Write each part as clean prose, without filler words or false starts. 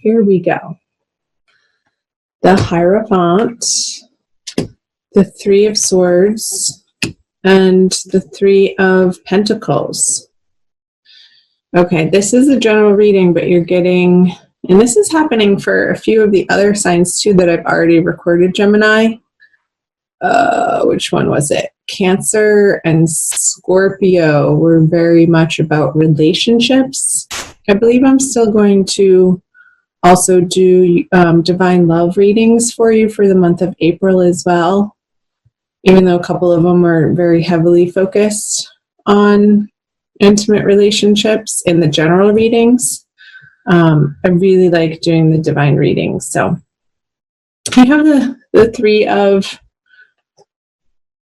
here we go. The Hierophant, the Three of Swords, and the Three of Pentacles. Okay, this is a general reading, but you're getting, and this is happening for a few of the other signs too that I've already recorded, Gemini. Which one was it? Cancer and Scorpio were very much about relationships. I believe I'm still going to also do divine love readings for you for the month of April as well, even though a couple of them are very heavily focused on intimate relationships in the general readings. I really like doing the divine readings. So I have the Three of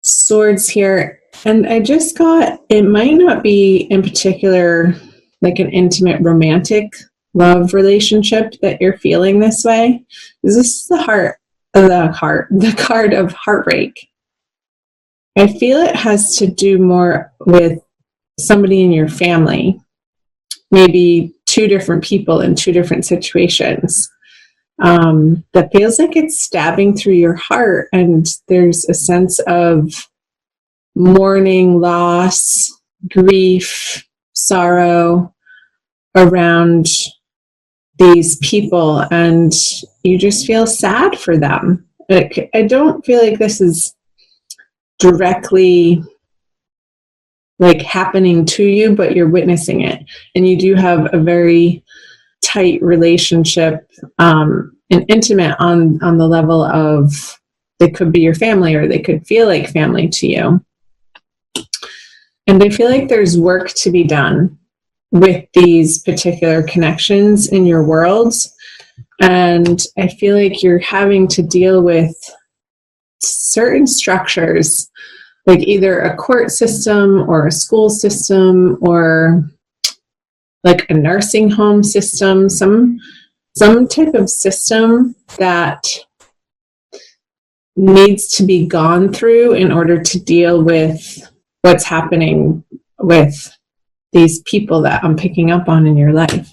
Swords here, and I just got, it might not be in particular like an intimate romantic love relationship that you're feeling this way. This is the card of heartbreak. I feel it has to do more with somebody in your family, maybe two different people in two different situations. That feels like it's stabbing through your heart, and there's a sense of mourning, loss, grief, sorrow around these people, and you just feel sad for them. Like, I don't feel like this is directly like happening to you, but you're witnessing it, and you do have a very tight relationship and intimate on the level of, they could be your family or they could feel like family to you. And I feel like there's work to be done with these particular connections in your worlds. And I feel like you're having to deal with certain structures, like either a court system or a school system or like a nursing home system, some type of system that needs to be gone through in order to deal with what's happening with these people that I'm picking up on in your life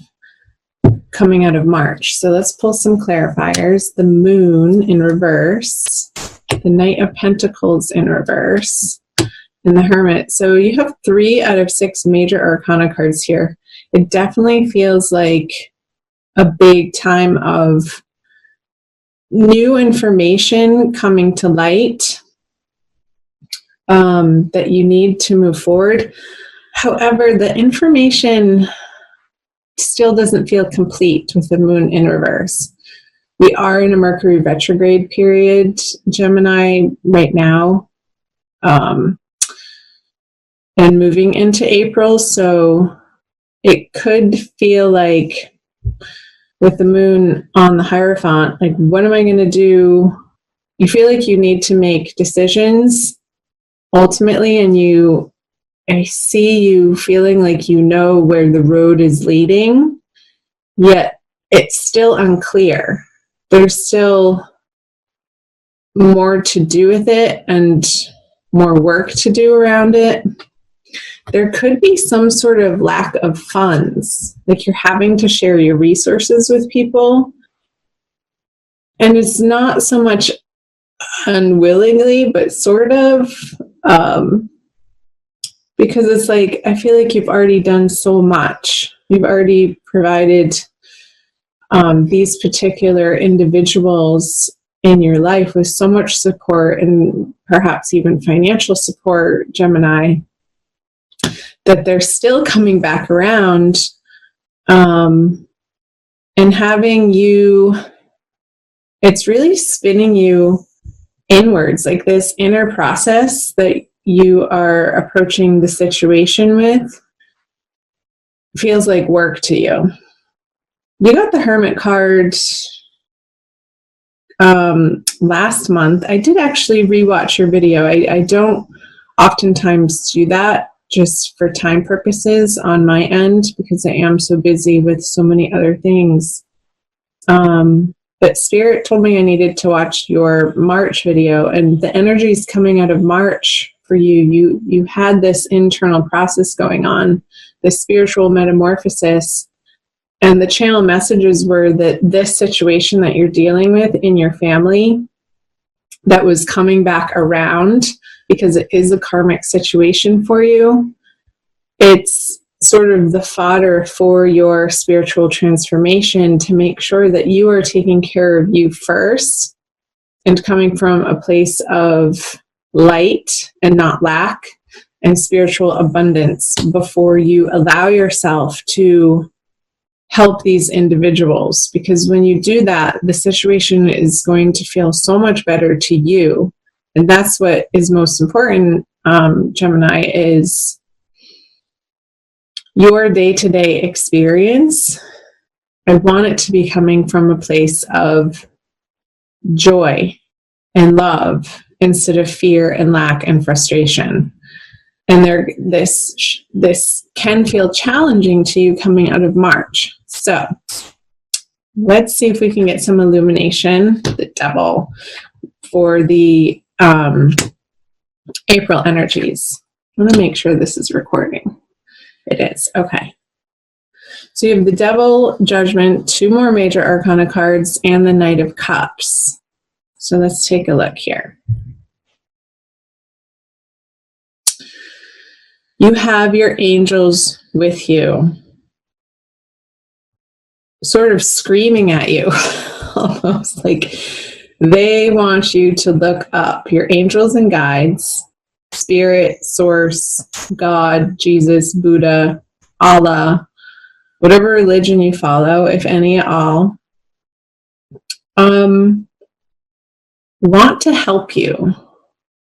coming out of March. So let's pull some clarifiers. The Moon in reverse, the Knight of Pentacles in reverse, and the Hermit. So you have 3 out of 6 major arcana cards here. It definitely feels like a big time of new information coming to light that you need to move forward. However, the information still doesn't feel complete with the Moon in reverse. We are in a Mercury retrograde period, Gemini, right now, and moving into April. So it could feel like with the Moon on the Hierophant, like, what am I going to do? You feel like you need to make decisions ultimately, and I see you feeling like you know where the road is leading, yet it's still unclear. There's still more to do with it and more work to do around it. There could be some sort of lack of funds, like you're having to share your resources with people. And it's not so much unwillingly, but sort of, because it's like, I feel like you've already done so much. You've already provided these particular individuals in your life with so much support, and perhaps even financial support, Gemini, that they're still coming back around and having you, it's really spinning you inwards, like this inner process that you are approaching the situation with feels like work to you. You got the Hermit card last month. I did actually rewatch your video. I don't oftentimes do that, just for time purposes on my end, because I am so busy with so many other things. But Spirit told me I needed to watch your March video, and the energies coming out of March for you, you had this internal process going on, this spiritual metamorphosis And the channel messages were that this situation that you're dealing with in your family that was coming back around, because it is a karmic situation for you, it's sort of the fodder for your spiritual transformation to make sure that you are taking care of you first and coming from a place of light and not lack and spiritual abundance before you allow yourself to help these individuals. Because when you do that, the situation is going to feel so much better to you. And that's what is most important, Gemini, is your day-to-day experience. I want it to be coming from a place of joy and love instead of fear and lack and frustration. And this can feel challenging to you coming out of March. So let's see if we can get some illumination, the devil, for the April energies. I'm going to make sure this is recording. It is. Okay. So you have the Devil, Judgment, 2 more major arcana cards, and the Knight of Cups. So let's take a look here. You have your angels with you, sort of screaming at you, almost like they want you to look up. Your angels and guides, Spirit, Source, God, Jesus, Buddha, Allah, whatever religion you follow, if any at all, want to help you.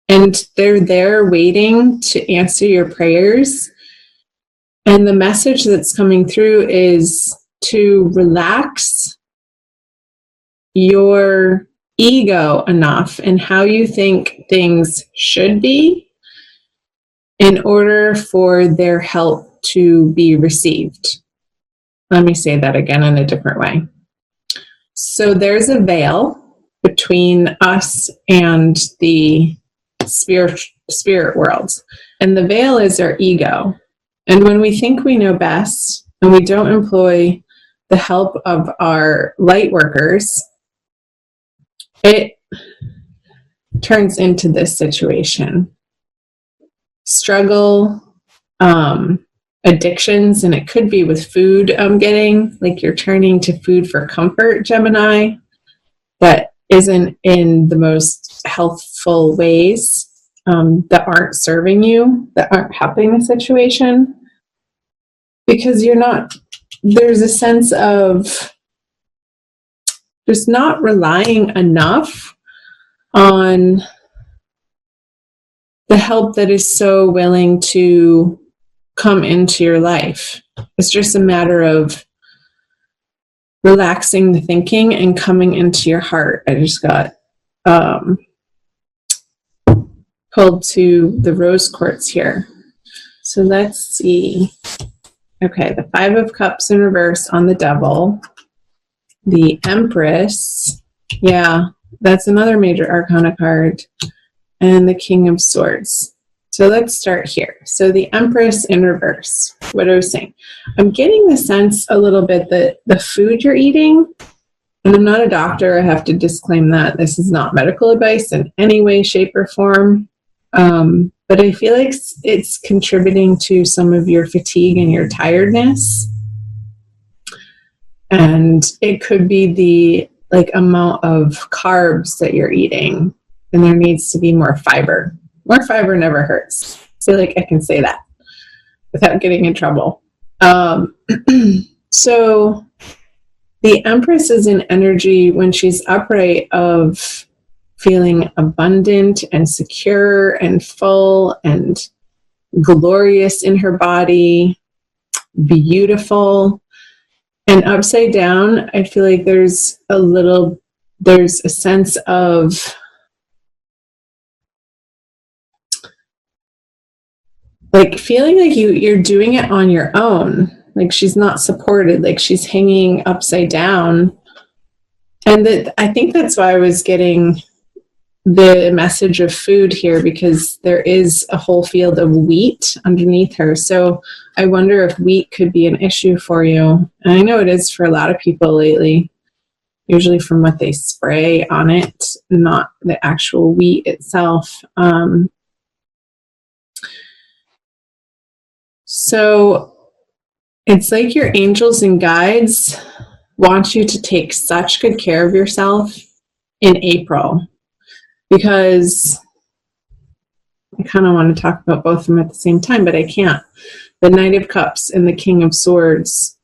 And they're there waiting to answer your prayers. And the message that's coming through is to relax your ego enough in how you think things should be in order for their help to be received. Let me say that again in a different way. So there's a veil between us and the spirit world. And the veil is our ego. And when we think we know best and we don't employ the help of our light workers, it turns into this situation. Struggle, addictions, and it could be with food. I'm getting like you're turning to food for comfort, Gemini, that isn't in the most healthful ways, that aren't serving you, that aren't helping the situation, because you're not, there's a sense of just not relying enough on the help that is so willing to come into your life. It's just a matter of relaxing the thinking and coming into your heart. I just got pulled to the rose quartz here. So let's see. Okay, the 5 of Cups in reverse on the Devil. The Empress. Yeah, that's another major arcana card. And the King of Swords. So let's start here. So the Empress in reverse. What I was saying. I'm getting the sense a little bit that the food you're eating, and I'm not a doctor, I have to disclaim that. This is not medical advice in any way, shape, or form. But I feel like it's contributing to some of your fatigue and your tiredness. And it could be the amount of carbs that you're eating. And there needs to be more fiber. More fiber never hurts. I feel like I can say that without getting in trouble. So the Empress is an energy when she's upright of feeling abundant and secure and full and glorious in her body, beautiful. And upside down, I feel like there's a sense of like feeling like you're doing it on your own. Like she's not supported, like she's hanging upside down. And I think that's why I was getting the message of food here, because there is a whole field of wheat underneath her. So I wonder if wheat could be an issue for you. And I know it is for a lot of people lately, usually from what they spray on it, not the actual wheat itself. So it's like your angels and guides want you to take such good care of yourself in April, because I kind of want to talk about both of them at the same time, but I can't. The Knight of Cups and the King of Swords.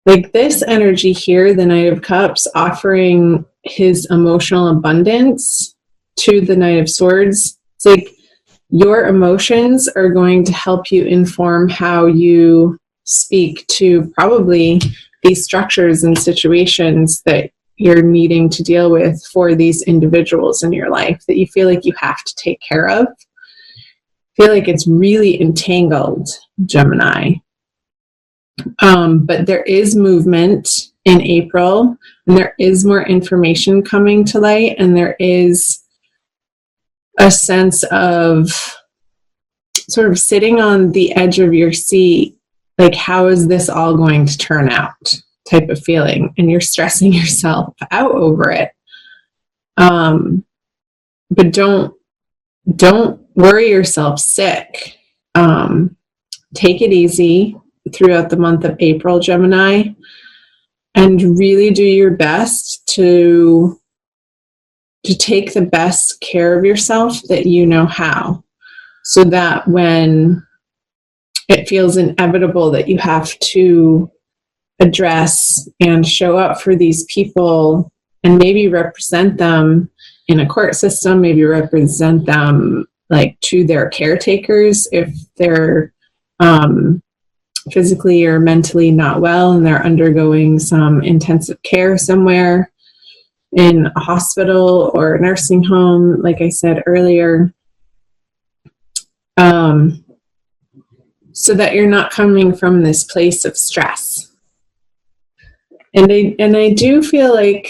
Like this energy here, the Knight of Cups offering his emotional abundance to the Knight of Swords. It's like your emotions are going to help you inform how you speak to probably these structures and situations that you're needing to deal with for these individuals in your life that you feel like you have to take care of. I feel like it's really entangled, Gemini. But there is movement in April, and there is more information coming to light, and there is a sense of sort of sitting on the edge of your seat, like, how is this all going to turn out type of feeling, and you're stressing yourself out over it. But don't worry yourself sick. Take it easy throughout the month of April, Gemini, and really do your best to take the best care of yourself that you know how, so that when it feels inevitable that you have to address and show up for these people and maybe represent them in a court system, maybe represent them like to their caretakers if they're physically or mentally not well and they're undergoing some intensive care somewhere in a hospital or a nursing home, like I said earlier, so that you're not coming from this place of stress. And I do feel like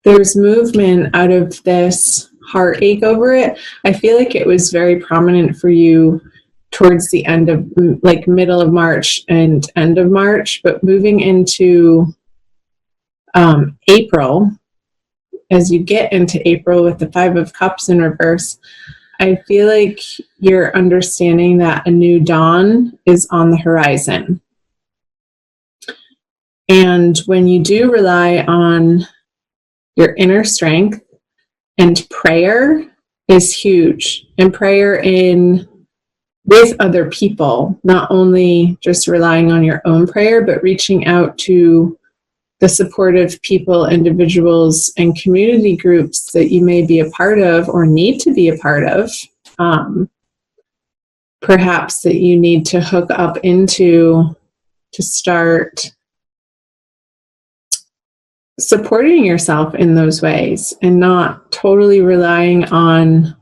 there's movement out of this heartache over it. I feel like it was very prominent for you towards the end of, like, middle of March and end of March, but moving into April, as you get into April with the Five of Cups in reverse, I feel like you're understanding that a new dawn is on the horizon. And when you do rely on your inner strength, and prayer is huge, and prayer with other people, not only just relying on your own prayer, but reaching out to the supportive people, individuals, and community groups that you may be a part of or need to be a part of. Perhaps that you need to hook up into to start supporting yourself in those ways and not totally relying on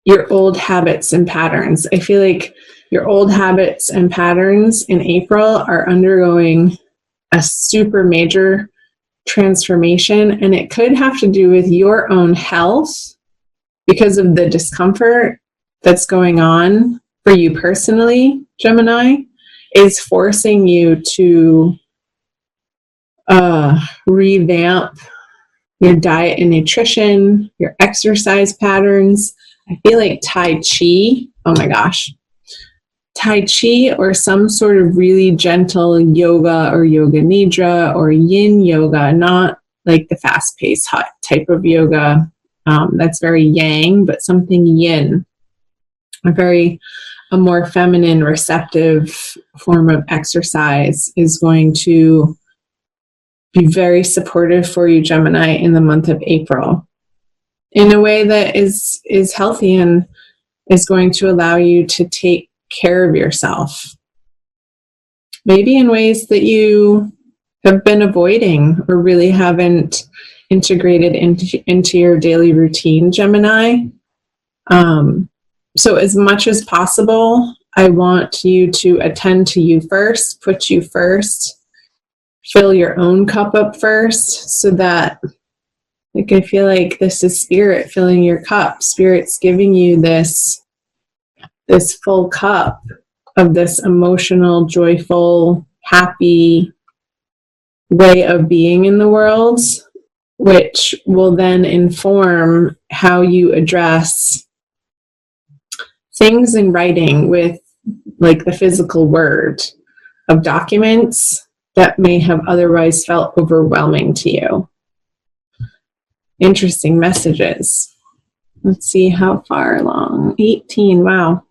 your old habits and patterns. I feel like your old habits and patterns in April are undergoing a super major transformation, and it could have to do with your own health because of the discomfort that's going on for you personally. Gemini is forcing you to revamp your diet and nutrition, your exercise patterns. I feel like Tai Chi, oh my gosh, Tai Chi or some sort of really gentle yoga or yoga nidra or yin yoga, not like the fast-paced hot type of yoga that's very yang, but something yin, a more feminine, receptive form of exercise is going to be very supportive for you, Gemini, in the month of April, in a way that is healthy and is going to allow you to take care of yourself. Maybe in ways that you have been avoiding or really haven't integrated into your daily routine, Gemini. So as much as possible, I want you to attend to you first, put you first, fill your own cup up first, so that Like, I feel like this is spirit filling your cup. Spirit's giving you this full cup of this emotional, joyful, happy way of being in the world, which will then inform how you address things in writing with like the physical word of documents that may have otherwise felt overwhelming to you. Interesting messages. Let's see how far along. 18, wow.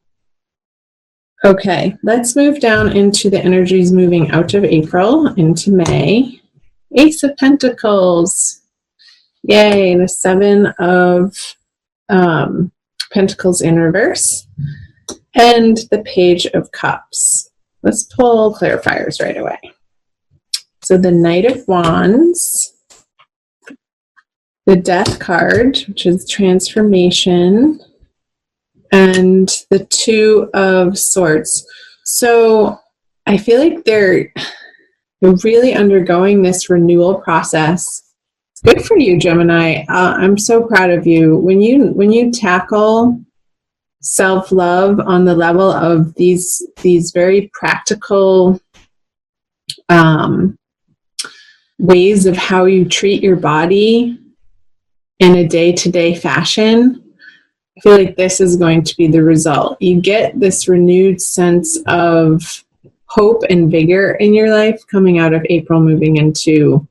Okay, let's move down into the energies moving out of April into May. Ace of Pentacles. Yay, the Seven of Pentacles in reverse. And the Page of Cups. Let's pull clarifiers right away. So the Knight of Wands, the Death card, which is transformation, and the Two of Swords. So I feel like they're really undergoing this renewal process. Good for you, Gemini. I'm so proud of you. When you tackle self-love on the level of these very practical ways of how you treat your body in a day-to-day fashion, I feel like this is going to be the result. You get this renewed sense of hope and vigor in your life coming out of April, moving into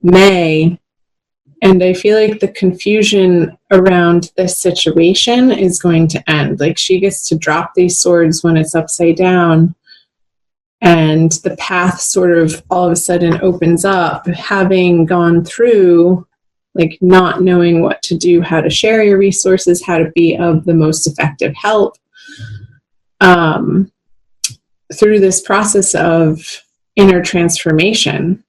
May. And I feel like the confusion around this situation is going to end. Like, she gets to drop these swords when it's upside down, and the path sort of all of a sudden opens up, having gone through like not knowing what to do, how to share your resources, how to be of the most effective help through this process of inner transformation.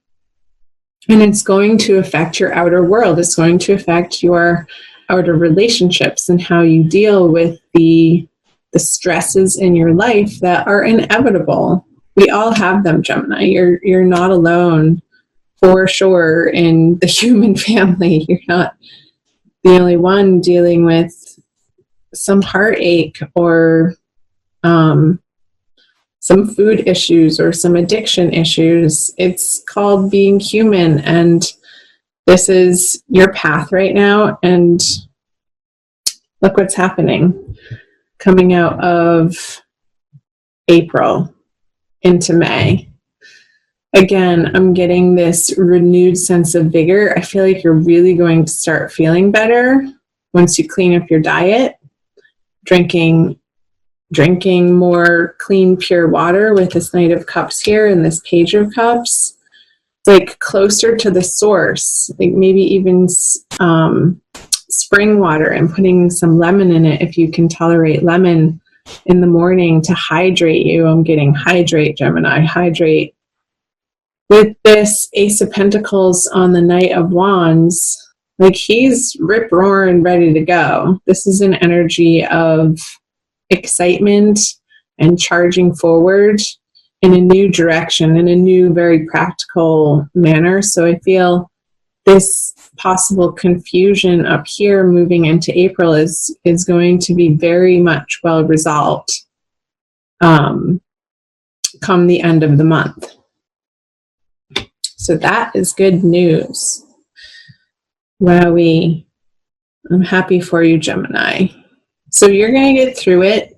And it's going to affect your outer world. It's going to affect your outer relationships and how you deal with the stresses in your life that are inevitable. We all have them, Gemini. You're not alone, for sure, in the human family. You're not the only one dealing with some heartache or some food issues or some addiction issues. It's called being human, and this is your path right now. And look what's happening coming out of April into May. Again, I'm getting this renewed sense of vigor. I feel like you're really going to start feeling better once you clean up your diet, drinking more clean, pure water with this Knight of Cups here and this Page of Cups. It's like closer to the source, like maybe even spring water, and putting some lemon in it if you can tolerate lemon in the morning to hydrate you. I'm getting hydrate, Gemini, hydrate. With this Ace of Pentacles on the Knight of Wands, like he's rip-roaring ready to go. This is an energy of excitement and charging forward in a new direction, in a new, very practical manner. So I feel this possible confusion up here moving into April is going to be very much well resolved come the end of the month. So that is good news. Wowee. I'm happy for you, Gemini. So you're going to get through it.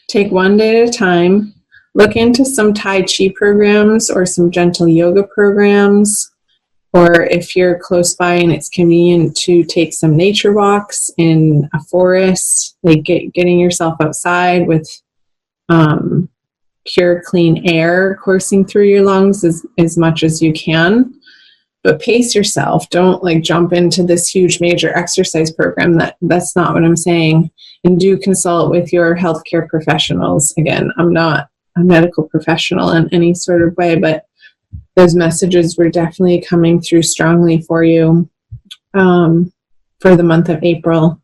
Take one day at a time. Look into some Tai Chi programs or some gentle yoga programs. Or if you're close by and it's convenient to take some nature walks in a forest, like getting yourself outside with pure, clean air coursing through your lungs as much as you can. But pace yourself. Don't like jump into this huge major exercise program. That's not what I'm saying. And do consult with your healthcare professionals. Again, I'm not a medical professional in any sort of way, but those messages were definitely coming through strongly for you for the month of April.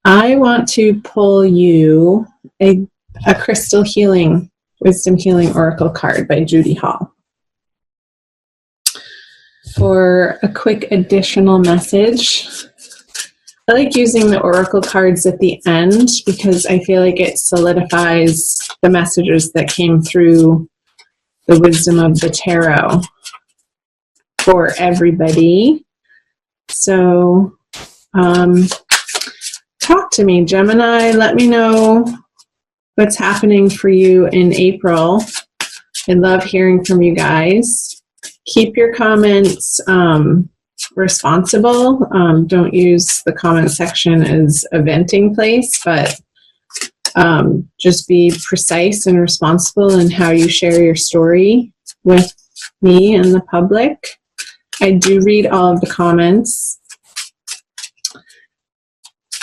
I want to pull you a crystal healing, wisdom healing oracle card by Judy Hall. for a quick additional message. I like using the oracle cards at the end because I feel like it solidifies the messages that came through the wisdom of the tarot for everybody. So talk to me, Gemini. Let me know what's happening for you in April. I love hearing from you guys. Keep your comments responsible. Don't use the comment section as a venting place, but just be precise and responsible in how you share your story with me and the public. I do read all of the comments,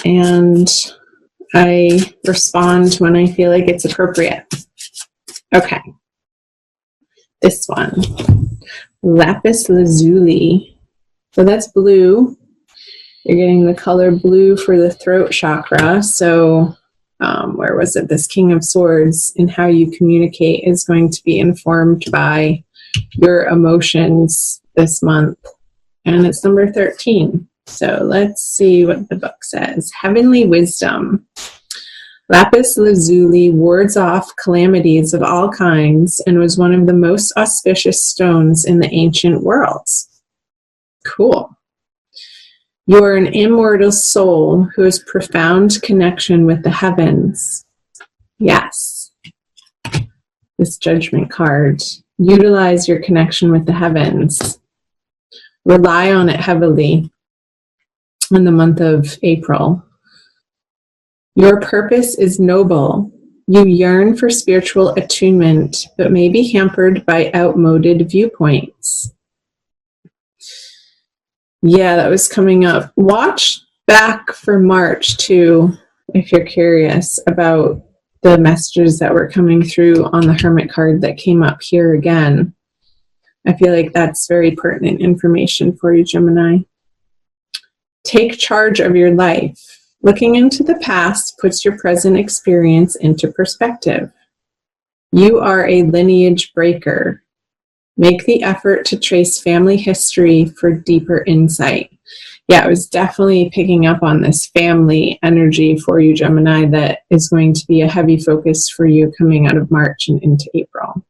and I respond when I feel like it's appropriate. Okay. This one, lapis lazuli. So that's blue. You're getting the color blue for the throat chakra. So where was it? This King of Swords and how you communicate is going to be informed by your emotions this month. And it's number 13. So let's see what the book says. Heavenly wisdom. Lapis lazuli wards off calamities of all kinds and was one of the most auspicious stones in the ancient worlds. Cool. You are an immortal soul who has profound connection with the heavens. Yes. This judgment card. Utilize your connection with the heavens. Rely on it heavily in the month of April. Your purpose is noble. You yearn for spiritual attunement, but may be hampered by outmoded viewpoints. Yeah, that was coming up. Watch back for March too, if you're curious about the messages that were coming through on the Hermit card that came up here again. I feel like that's very pertinent information for you, Gemini. Take charge of your life. Looking into the past puts your present experience into perspective. You are a lineage breaker. Make the effort to trace family history for deeper insight. Yeah, I was definitely picking up on this family energy for you, Gemini, that is going to be a heavy focus for you coming out of March and into April.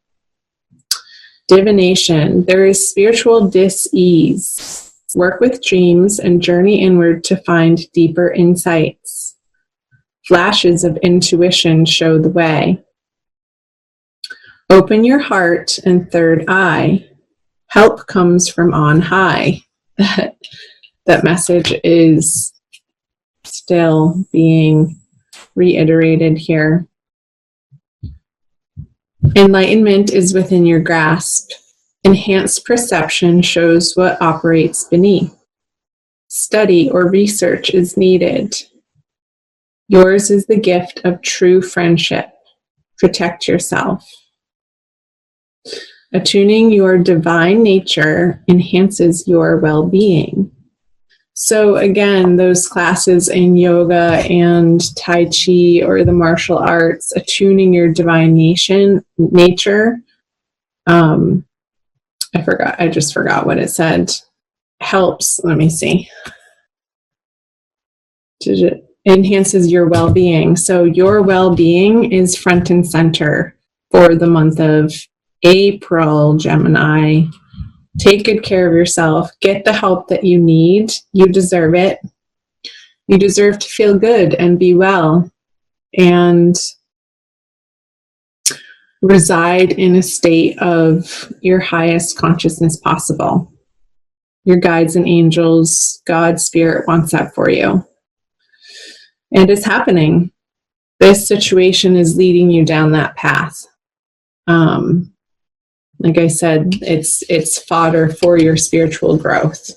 Divination. There is spiritual dis-ease. Work with dreams and journey inward to find deeper insights. Flashes of intuition show the way. Open your heart and third eye. Help comes from on high. That message is still being reiterated here. Enlightenment is within your grasp. Enhanced perception shows what operates beneath. Study or research is needed. Yours is the gift of true friendship. Protect yourself. Attuning your divine nature enhances your well-being. So again, those classes in yoga and Tai Chi or the martial arts, attuning your divine nature, I just forgot what it said. Helps, let me see. It enhances your well-being. So your well-being is front and center for the month of April, Gemini. Take good care of yourself. Get the help that you need. You deserve it. You deserve to feel good and be well and reside in a state of your highest consciousness possible. Your guides and angels, God, Spirit wants that for you. And it's happening. This situation is leading you down that path. Like I said, it's fodder for your spiritual growth.